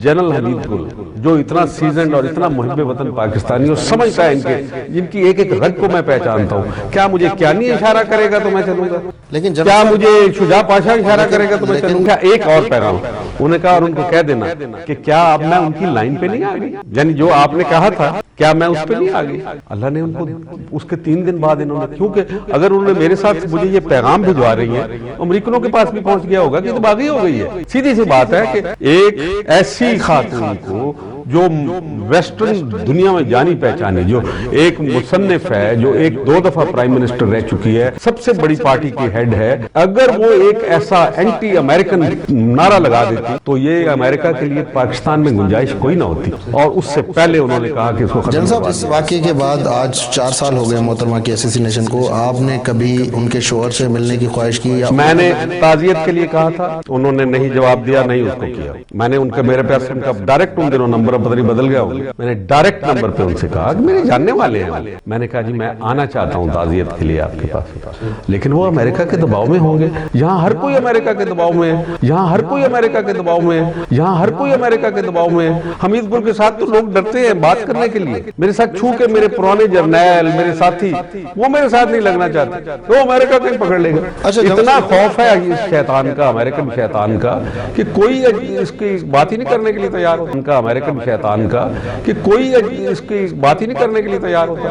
General Hamid गुल जो इतना सीजनड और इतना मुहिब वतन पाकिस्तानी और समझता है इनके जिनकी एक एक रग को मैं पहचानता हूँ, क्या मुझे क्या नहीं इशारा करेगा तो मैं चलूंगा, लेकिन क्या मुझे शुजा पाशा इशारा करेगा तो मैं चलूंगा। एक और पैगाम उन्होंने कहा और उनको कह देना कि क्या अब मैं उनकी लाइन पे नहीं आ गई, यानी जो आपने कहा था क्या मैं उस पे नहीं आ गई। अल्लाह ने उनको उसके 3 दिन बाद इन्होंने, क्योंकि अगर उन्होंने मेरे साथ मुझे ये पैगाम भिजवा रही हैं, अमरीकनों के पास भी पहुंच गया होगा कि तो बागी हो गई है। सीधी सी बात है कि एक ऐसी खातून को जो वेस्टर्न दुनिया में जानी पहचानी, जो एक मुसन्निफ है, जो एक 2 दफा प्राइम मिनिस्टर रह चुकी है, सबसे बड़ी पार्टी की हेड है, अगर वो एक ऐसा एंटी अमेरिकन नारा लगा देती तो ये अमेरिका के लिए पाकिस्तान में गुंजाइश कोई ना होती। और उससे पहले उन्होंने कहा कि इसको जनरल साहब, इस वाकये के बाद आज 4 साल हो गए मोहतरमा की असैसिनेशन को, आपने कभी उनके शोहर से मिलने की ख्वाहिश की? मैंने ताज़ियत के लिए कहा था, उन्होंने नहीं जवाब दिया, नहीं उसको किया। मैंने उनका, मेरे पास उनका डायरेक्ट उन दिनों नंबर पता नहीं बदल गया होगा, मैंने डायरेक्ट नंबर पे उनसे कहा कि मेरे जानने वाले हैं। मैंने कहा जी मैं आना चाहता हूँ ताज़ियत के लिए आपके पास, लेकिन वो अमेरिका के दबाव में होंगे। यहाँ हर कोई अमेरिका के दबाव में है, यहाँ हर कोई अमेरिका के दबाव में है, यहाँ हर कोई अमेरिका के दबाव में है। हमीद गुल के साथ तो लोग डरते हैं बात करने के लिए, मेरे साथ छू के मेरे पुराने जर्नैल, मेरे साथी, वो मेरे साथ नहीं लगना चाहते, तो अमेरिका कहीं पकड़ लेगा। इतना खौफ है इस शैतान का, अमेरिकन शैतान का, कि कोई इसकी बात ही नहीं करने के लिए तैयार होता। उनका अमेरिकन शैतान का कि कोई इसकी बात ही नहीं करने के लिए तैयार होता।